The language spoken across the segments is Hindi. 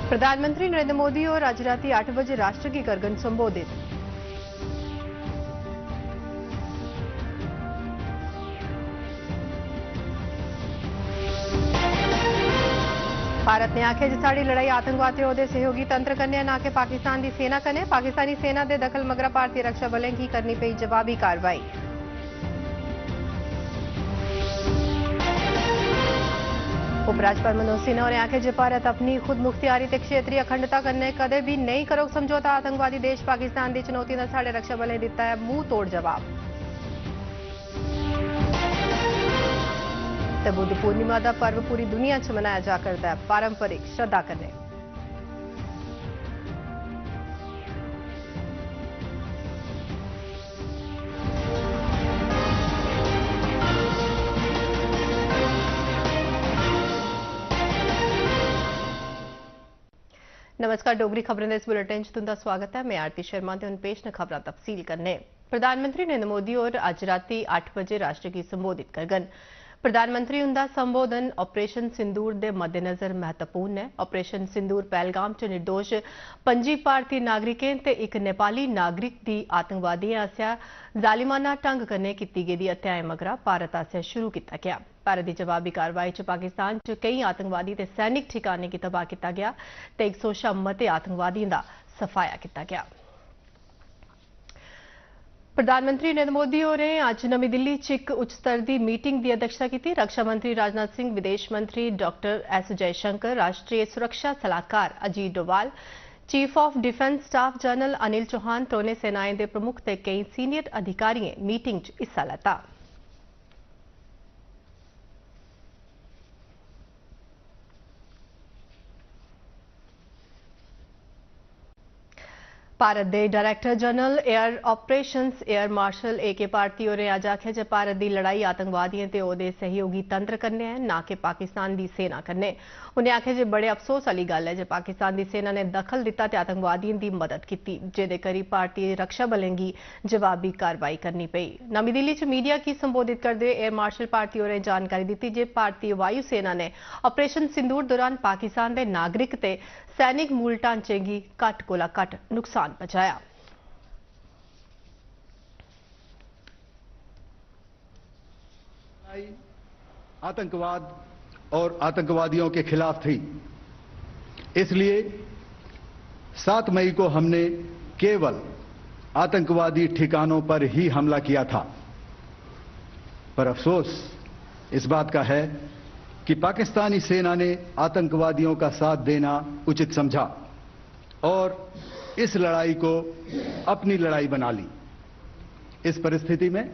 प्रधानमंत्री नरेंद्र मोदी और आज रात 8 बजे राष्ट्र की करगन संबोधित। भारत ने आखे जे साड़ी लड़ाई आतंकवाद विरोधी सहयोगी तंत्र कन्ने नाके पाकिस्तान की सेना कन्ने पाकिस्तानी सेना दे दखल मगरा भारतीय रक्षा बलें की करनी पई जवाबी कार्रवाई। उपराज्यपाल मनोज सिन्हा ने आखे जे भारत अपनी खुद मुख्तियारी ते क्षेत्रीय अखंडता कन्ने कदे भी नहीं करोग समझौता। आतंकवादी देश पाकिस्तान की चुनौती का साढ़े रक्षा बलें दिता है मुंह तोड़ जवाब। बुद्ध पूर्णिमा का पर्व पूरी दुनिया च मनाया जा करता है पारंपरिक श्रद्धा कन्ने। नमस्कार, डोगरी खबरें दे इस बुलेटिन च तुंदा स्वागत है। मैं आरती शर्मा ते हुण पेश न खबरां तफसील कन्नै। प्रधानमंत्री नरेंद्र मोदी और अज्ज राती 8 बजे राष्ट्र गी संबोधित करगन। प्रधानमंत्री उंदा संबोधन ऑपरेशन सिंदूर दे मद्देनजर महत्वपूर्ण है। ऑपरेशन सिंदूर पहलगाम च निर्दोष 25 भारतीय नागरिकें ते एक नेपाली नागरिक दी आतंकवादियों आसेआ जालिमाना ढंग कन्नै कीती गेदी हत्याएं मगरा भारत आसेआ शुरू कीता गया। भारत की जवाबी कार्रवाई च पाकिस्तान च कई आतंकवादी ते सैनिक ठिकाने की तबाह किया गया ते 100 शा मते आतंकवादियों का सफाया किया गया। प्रधानमंत्री नरेंद्र मोदी होरें अज नमीं दिल्ली च एक उच्च स्तर की मीटिंग की अध्यक्षता की। रक्षा मंत्री राजनाथ सिंह, विदेश मंत्री डॉक्टर एस जयशंकर, राष्ट्रीय सुरक्षा सलाहकार Ajit Doval, chief of defence staff general Anil Chauhan, त्रौने सेनाएं के प्रमुख ते कई सीनियर अधिकारियों मीटिंग च हिस्सा लैता। भारत के director general air operations air marshal A K. Bharti होरें अज आखेआ जे भारत की लड़ाई आतंकवादियों ते ओहदे सहयोगी तंत्र कन्नै है, ना कि पाकिस्तान की सेना कन्नै। उन्हें आखेआ जे बड़े अफसोस वाली गल है जे पाकिस्तान की सेना ने दखल दिता ते आतंकवादियों की मदद की, जेदे करी भारतीय रक्षा बलें की जवाबी कार्रवाई करनी पई। नमीं दिल्ली च मीडिया की संबोधित करते हुए एयर मार्शल भारती होरें जानकारी दी जे भारतीय वायु सेना ने ऑपरेशन सिंदूर दौरान पाकिस्तान के नागरिक ते सैनिक मूल ढांचे की घट्ट कोला घट्ट नुकसान पहुंचाया। आतंकवाद और आतंकवादियों के खिलाफ थी, इसलिए 7 मई को हमने केवल आतंकवादी ठिकानों पर ही हमला किया था। पर अफसोस इस बात का है कि पाकिस्तानी सेना ने आतंकवादियों का साथ देना उचित समझा और इस लड़ाई को अपनी लड़ाई बना ली। इस परिस्थिति में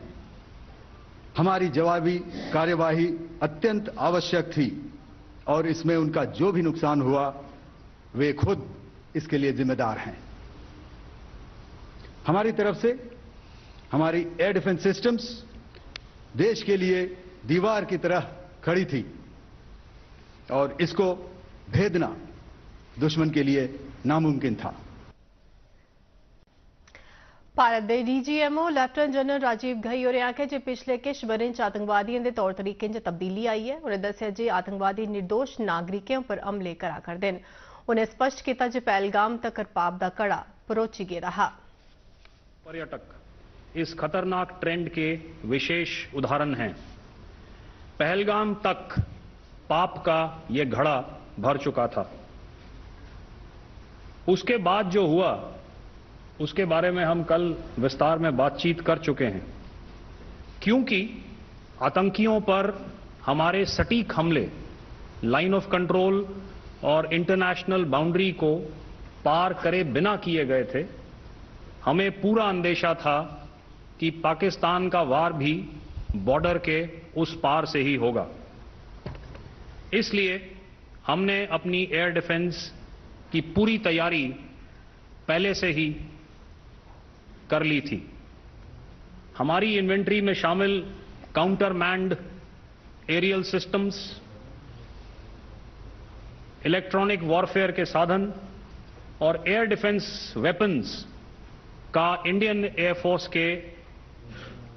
हमारी जवाबी कार्यवाही अत्यंत आवश्यक थी और इसमें उनका जो भी नुकसान हुआ वे खुद इसके लिए जिम्मेदार हैं। हमारी तरफ से हमारी एयर डिफेंस सिस्टम्स देश के लिए दीवार की तरह खड़ी थी और इसको भेदना दुश्मन के लिए नामुमकिन था। भारत के DGMO lieutenant general Rajiv Ghai होरें आखेआ जे पिछले किश ब'रें च आतंकवादियों के तौर तरीकें च तब्दीली आई है। उन्हें दस्सेआ जे आतंकवादी निर्दोष नागरिकों पर हमले करा करदे न। उन्हें स्पष्ट किया जे पहलगाम तक पाप दा कड़ा परोची गया रहा। पर्यटक इस खतरनाक ट्रेंड के विशेष उदाहरण हैं। पहलगाम तक पाप का यह घड़ा भर चुका था। उसके बाद जो हुआ उसके बारे में हम कल विस्तार में बातचीत कर चुके हैं, क्योंकि आतंकियों पर हमारे सटीक हमले लाइन ऑफ कंट्रोल और इंटरनेशनल बाउंड्री को पार करे बिना किए गए थे। हमें पूरा अंदेशा था कि पाकिस्तान का वार भी बॉर्डर के उस पार से ही होगा। इसलिए हमने अपनी एयर डिफेंस की पूरी तैयारी पहले से ही कर ली थी। हमारी इन्वेंट्री में शामिल counter manned aerial systems, electronic warfare के साधन और एयर डिफेंस वेपन्स का इंडियन एयरफोर्स के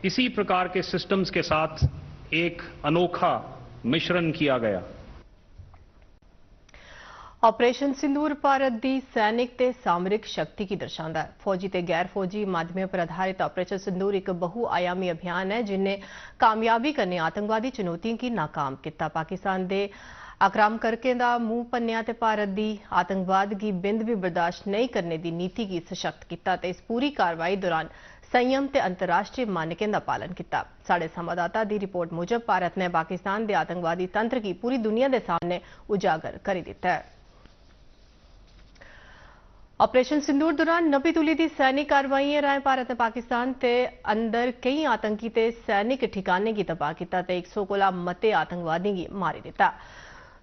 इसी प्रकार के सिस्टम्स के साथ एक अनोखा मिश्रण किया गया। ਆਪਰੇਸ਼ਨ ਸਿੰਦੂਰ ਭਾਰਤ ਦੀ ਸੈਨਿਕ ਤੇ ਸਾਮਰਿਕ ਸ਼ਕਤੀ ਕੀ ਦਰਸਾਉਂਦਾ ਹੈ। ਫੌਜੀ ਤੇ ਗੈਰ ਫੌਜੀ ਮਾध्यमों पर आधारित ऑपरेशन सिंदूर एक बहुआयामी अभियान है जिन्हें कामयाबी करने आतंकवादी चुनौतियों की नाकाम किया। पाकिस्तान के आक्राम करके दा मूंह पन्निया ते भारत की आतंकवाद की बिंद भी बर्दाश्त नहीं करने की नीति की सशक्त किया। इस पूरी कार्रवाई दौरान संयम ते अंतर्राष्ट्रीय मानकें का पालन किया। साढ़े संवाददाता की रिपोर्ट मुजब भारत ने पाकिस्तान के आतंकवादी तंत्र की पूरी दुनिया के सामने उजागर कर दिता है। ऑपरेशन सिंदूर दौरान नबी तुली की सैनिक कार्रवाई राय भारत ने पाकिस्तान के अंदर कई आतंकी ते सैनिक ठिकाने की तबाह किया ते 100 कोला मते आतंकवादी की मारी दिता।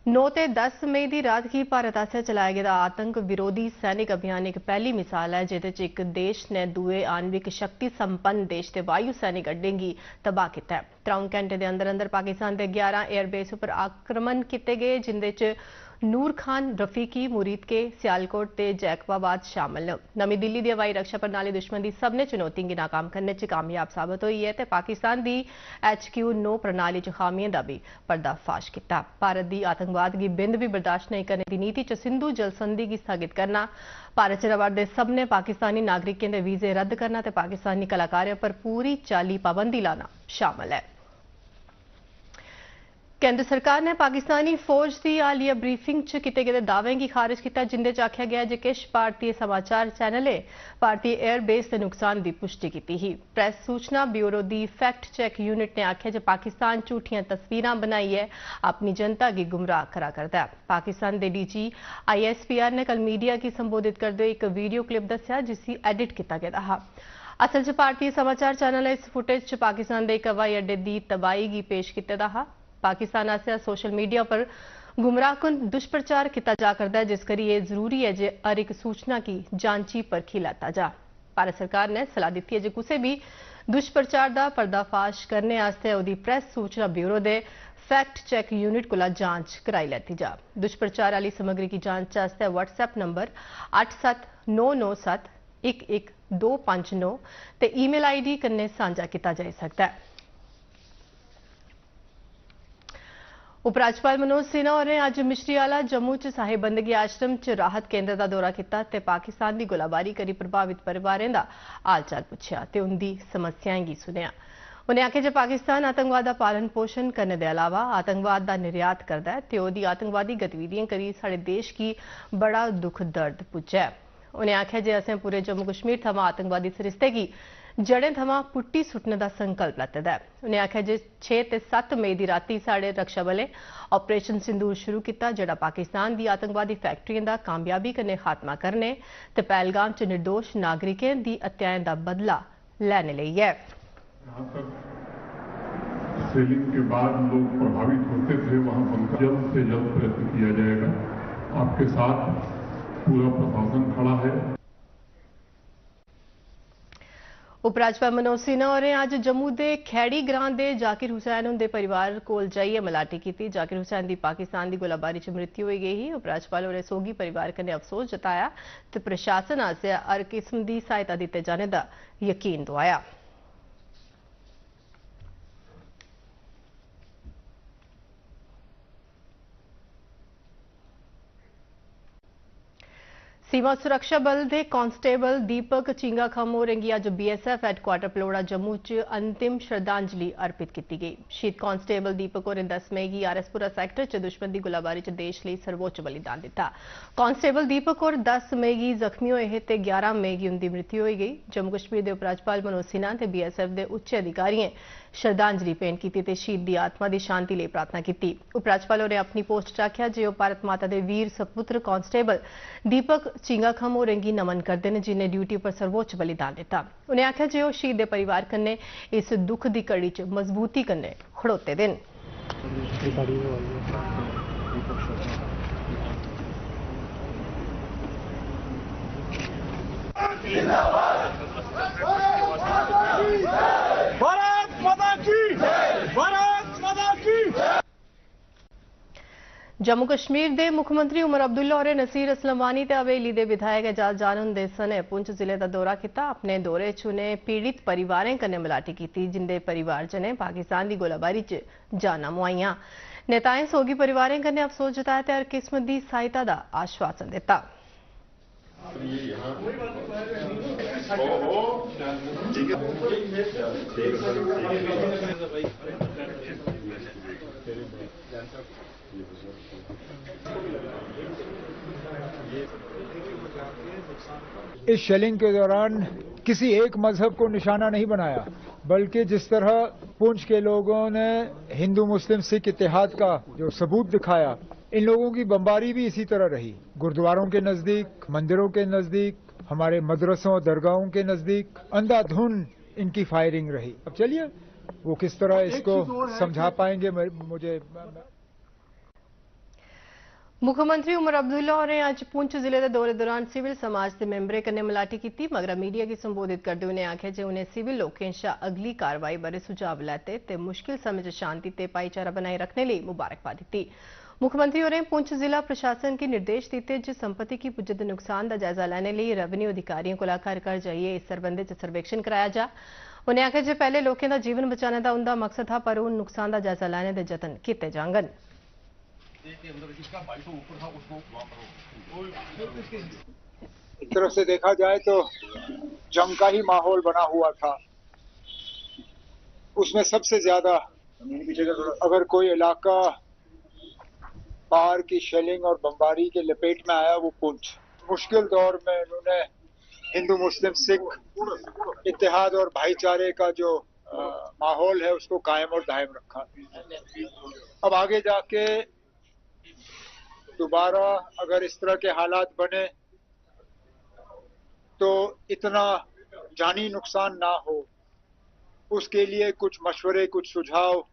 9 ते 10 मई की रात की भारत आसेआ चलाया गया आतंक विरोधी सैनिक अभियान एक पहली मिसाल है जिहदे च एक देश ने दूए आणविक शक्ति संपन्न देश के वायु सैनिक अड्डे की तबाह किया। 3 घंटे के अंदर अंदर पाकिस्तान के 11 एयरबेस पर आक्रमण किए गए जिंदे च नूर खान रफीकी मुरीद के सियालकोट ते जैकबाबाद शामिल ने। नवी दिल्ली की हवाई रक्षा प्रणाली दुश्मन की सबने चुनौतियों की नाकाम करने च कामयाब साबित हुई है ते पाकिस्तान की HQ-9 प्रणाली च खामियों का भी पर्दाफाश किया। भारत की आतंकवाद की बिंद भी बर्दाश्त नहीं करने की नीति च सिंधु जल संधि की स्थगित करना, भारत च रवारदे सबने पाकिस्तानी नागरिकों के वीजे रद्द करना ते पाकिस्तानी कलाकारों पर पूरी चाली पाबंदी लाना शामिल है। केंद्र सरकार ने पाकिस्तानी फौज की हालिया ब्रीफिंग च किए गए दावे की खारिज किया जिंदे च आख्या गया कि किश भारतीय समाचार चैनलें भारतीय एयरबेस के नुकसान की पुष्टि की ही। प्रेस सूचना ब्यूरो की फैक्ट चैक यूनिट ने आख्या कि पाकिस्तान झूठियां तस्वीरां बनाइए अपनी जनता की गुमराह करा करता है। पाकिस्तान के DG ISPR ने कल मीडिया की संबोधित करते हुए एक वीडियो क्लिप दस्या जिसकी एडिट किया गया था। असल च भारतीय समाचार चैनल इस फुटेज च पाकिस्तान के एक हवाई अड्डे की तबाही की पेश किया था। पाकिस्तान आसेआ सोशल मीडिया पर गुमराहकुन दुष्प्रचार किया जा करता है जिस करी ये जरूरी है जे हर एक सूचना की जांची परखी लैता जा। भारत सरकार ने सलाह दी है जे कुछ भी दुष्प्रचार का पर्दाफाश करने आस्ते उहदी प्रेस सूचना ब्यूरो के फैक्ट चैक यूनिट कोला जांच कराई लैती जा। दुष्प्रचार वाली सामग्री की जांच आस्ते WhatsApp नंबर 8799711259 ते ईमेल ID कन्ने सांझा किया जा सकता है। उपराज्यपाल मनोज सिन्हा होरें अज मिश्रीआला जम्मू च साहिब बंदगी आश्रम च राहत केंद्र का दौरा किया ते पाकिस्तान की गोलाबारी करी प्रभावित परिवारें का हाल चाल पुछया ते उनकी समस्याएं गी सुनिया। उन्हें आख्या जे पाकिस्तान आतंकवाद का पालन पोषण करने के अलावा आतंकवाद का निर्यात करता है ते ओहदी आतंकवादी गतिविधियां करी साडे देश की बड़ा दुख दर्द पुज्जा है। उन्हें आख्या जे असें पूरे जम्मू कश्मीर थमां आतंकवादी सरिस्ते की जड़ें थमां पुट्टी सुट्टने का संकल्प लैते दा है। उन्हें आख्या जे 6 ते 7 मई की राती साढ़े रक्षा बलें ऑपरेशन सिंदूर शुरू किया जिहड़ा पाकिस्तान की आतंकवादी फैक्ट्रियों का कामयाबी कन्नै खात्मा करने ते पहलगाम च निर्दोष नागरिकों की हत्याएं का बदला लैने लई है। सेलिंग के बाद लोग प्रभावित होते थे वहां बनकर जल्द से जल्द प्रयत्न किया जाएगा। आपके साथ पूरा प्रशासन खड़ा है। उपराज्यपाल मनोज सिन्हा होरें अज जम्मू के खैड़ी ग्रां के जाकिर हुसैन उनके परिवार कोल जाइए मलाटी की। जाकिर हुसैन की पाकिस्तान की गोलाबारी च मृत्यु हो गई ही। उपराज्यपाल होरें सोगी परिवार कन्नै अफसोस जताया ते प्रशासन आसेआ हर किस्म की सहायता दिते जाने का यकीन दुआया। सीमा सुरक्षा बल के कांस्टेबल दीपक चिंगाखम होरें गी अज BSF हैडक्वार्टर पलोड़ा जम्मू च अंतिम श्रद्धांजलि अर्पित की गई। शहीद कांस्टेबल दीपक होरें 10 मई की RSपुरा सैक्टर च दुश्मन की गोलाबारी च देश लिए सर्वोच्च बलिदान दिता। कांस्टेबल दीपक होर 10 मई की जख्मी होए हे ते 11 मई की उनकी मृत्यु हो गई। जम्मू कश्मीर के उपराज्यपाल मनोज सिन्हा ते BSF के उच्च अधिकारियों श्रद्धांजलि भेंट की ते शहीद की आत्मा की शांति लिए प्रार्थना की। उपराज्यपाल होरें अपनी पोस्ट च आख्या जे भारत माता के वीर सपुत्र कांस्टेबल दीपक चिंगाखम होरें गी नमन करते हैं जिन्हें ड्यूटी पर सर्वोच्च बलिदान दिता। उन्हें आख्या जे वो शहीद के परिवार कन्नै इस दुख की कड़ी च मजबूती कन्नै खड़ोते दिन। भारत माता की भारत माता की। जम्मू कश्मीर के मुख्यमंत्री उमर अब्दुल्ला होरें नसीर असलम वानी ते हवेली के विधायक एजाज जान हुंदे सने पुंछ जिले का दौरा किया। अपने दौरे च उन्हें पीड़ित परिवारें कन्नै मलाटी की जिंदे परिवारजनें पाकिस्तान की गोलाबारी च जानां मुआइयां। नेताएं सोगी परिवारें कन्नै अफसोस जताया ते हर किस्म दी सहायता दा आश्वासन दिता। इस शेलिंग के दौरान किसी एक मजहब को निशाना नहीं बनाया, बल्कि जिस तरह पुंछ के लोगों ने हिंदू मुस्लिम सिख इत्तेहाद का जो सबूत दिखाया, इन लोगों की बमबारी भी इसी तरह रही। गुरुद्वारों के नजदीक, मंदिरों के नजदीक, हमारे मदरसों दरगाहों के नजदीक अंधाधुंध इनकी फायरिंग रही। अब चलिए वो किस तरह इसको समझा पाएंगे मुझे। मुख्यमंत्री उमर अब्दुल्ला होरें अज्ज पुंछ जिले के दौरे दौरान सिविल समाज के मैंबरें कन्नै मलाटी की, मगरा मीडिया की संबोधित करते उन्हें आख्या जे उन्हें सिविल लोकें शा अगली कार्रवाई बारे सुझाव लैते ते मुश्किल समय च शांति ते भाईचारा बनाए रखने लिए मुबारकबाद दी। मुख्यमंत्री होरें पुंछ जिला प्रशासन के निर्देश दिते जे संपत्ति की पुज्जे नुकसान का जायजा लैने लिए रेवन्यू अधिकारियों को घर घर जाइए इस सरबंधे च सर्वेक्षण कराया जा। उन्हें आख्या जे पहले लोकें का जीवन बचाने का उनका मकसद था, पर हुण नुकसान का जायजा लैने के जतन किए जांगन। एक तरफ से देखा जाए तो जंग का ही माहौल बना हुआ था। उसमें सबसे ज्यादा अगर कोई इलाका बाहर की शेलिंग और बमबारी के लपेट में आया वो पुंछ। मुश्किल दौर में उन्होंने हिंदू मुस्लिम सिख इत्तेहाद और भाईचारे का जो माहौल है उसको कायम और दायम रखा। अब आगे जाके दोबारा अगर इस तरह के हालात बने तो इतना जानी नुकसान ना हो, उसके लिए कुछ मशवरे, कुछ सुझाव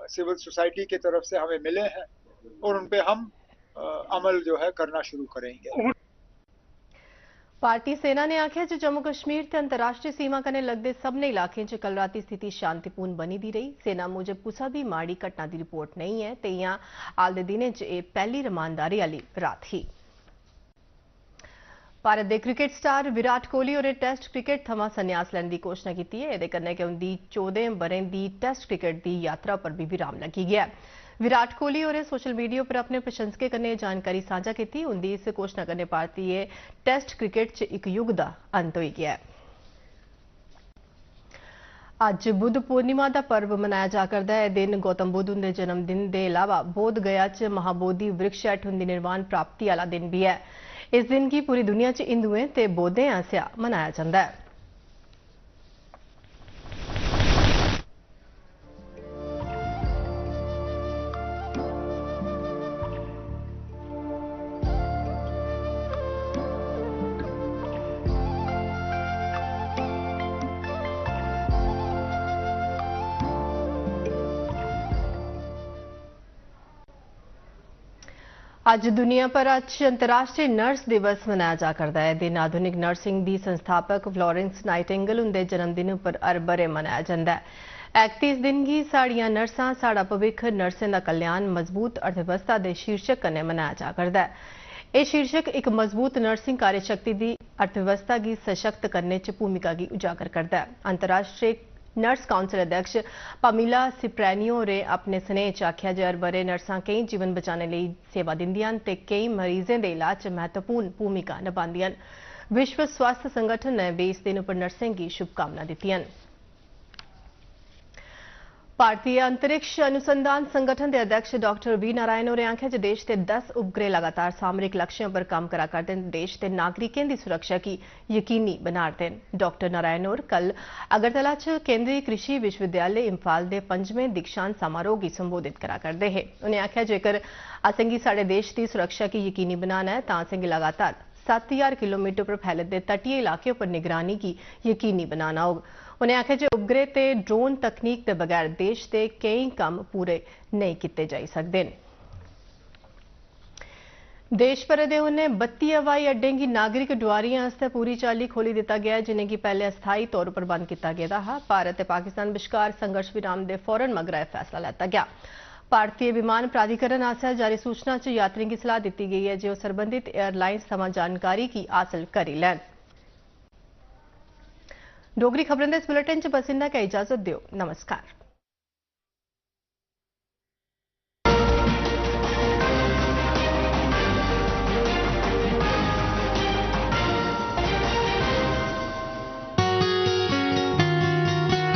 सिविल सोसाइटी की तरफ से हमें मिले हैं और उन पे हम अमल जो है करना शुरू करेंगे। पार्टी सेना ने आख्या जे जम्मू कश्मीर ते अंतर्राष्ट्रीय सीमा कन्नै लगदे सभनें इलाकें च कल राती स्थिति शांतिपूर्ण बनी दी रही। सेना मूजब कुसा भी माड़ी घटना की रिपोर्ट नहीं है ते इयां हाल दे दिनें च एह पहली रमानदारी आली रात ही। भारत के क्रिकेट स्टार विराट कोहली होरें टेस्ट क्रिकेट थमां संन्यास लैने की घोषणा की है। इहदे कन्नै गै उंदी 14 ब'रें दी टेस्ट क्रिकेट की यात्रा पर भी विराम लगी गया है। विराट कोहली होरें सोशल मीडिया पर अपने प्रशंसकें कन्नै जानकारी साझा की। उंदी इस घोषणा कन्नै भारतीय टेस्ट क्रिकेट च एक युग दा अंत होई गया है। अज बुद्ध पूर्णिमा का पर्व मनाया जा करदा है। दिन गौतम बुद्ध उनके जन्मदिन के अलावा बोध गया च महाबोधि वृक्ष हेठ उनकी निर्वाण प्राप्ति वाला दिन भी है। इस दिन की पूरी दुनिया च हिंदुओं ते बौद्धों आसेआ मनाया जाता है। आज दुनिया भर अंतर्राष्ट्रीय नर्स दिवस मनाया जा करदा है। दिन आधुनिक नर्सिंग दी संस्थापक फ्लोरेंस नाइटिंगेल उनके जन्मदिन पर हर बरे मनाया जाता है। 31 दिन की साड़ियां नर्सां साड़ा भविख नर्सें दा कल्याण मजबूत अर्थव्यवस्था के शीर्षक कन्नै मनाया जा करदा है। यह शीर्षक एक मजबूत नर्सिंग कार्यशक्ति की अर्थव्यवस्था की सशक्त करने च भूमिका की उजागर करता है। अंतर्राष्ट्रीय नर्स काउंसिल अध्यक्ष पामिला सिप्रैनियो ने अपने स्नेह च आख्या जे हर बरे नर्सां कई जीवन बचाने लिए सेवा दिंदियां ते कई मरीजें दे इलाज च महत्वपूर्ण भूमिका निभांदियां। विश्व स्वास्थ्य संगठन ने भी इस दिन पर नर्सें की शुभकामना दित्तियां। भारतीय अंतरिक्ष अनुसंधान संगठन के अध्यक्ष डॉक्टर वी नारायण होरें आख्या जे देश के 10 उपग्रह लगातार सामरिक लक्ष्यों पर काम करा करते हैं। देश के नागरिकों की सुरक्षा की यकीनी बना रहे हैं। डॉक्टर नारायण होर कल अगरतला च केंद्रीय कृषि विश्वविद्यालय इंफाल के 5वें दीक्षांत समारोह की संबोधित करा करते हैं। उन्हें आख्या जेकर असेंगी साडे देश की सुरक्षा की यकीनी बनाना है तां असेंगी लगातार 7000 किलोमीटर पर फैलते तटीय इलाकों पर निगरानी की यकीनी बनाना होगा। उन्हें आख्या जे उपग्रह ते ड्रोन तकनीक के बगैर देश के कई काम पूरे नहीं किए जा सकते। देश भर दे उन्हें 32 हवाई अड्डे की नागरिक डुआरियां आस्ते पूरी चाली खोली दिता गया, जिन्हें की पहले अस्थाई तौर पर बंद किया गया था। भारत ते पाकिस्तान विचकार संघर्ष विराम के फौरन मगरा यह फैसला लिया गया। भारतीय विमान प्राधिकरण आसेआ जारी सूचना च यात्रियों की सलाह दी गई है जो संबंधित एयरलाइंस थमां जानकारी की हासिल करी लैन। डोगरी खबरें दे इस बुलेटिन च बस इन्ना गै। इजाजत दिओ। नमस्कार।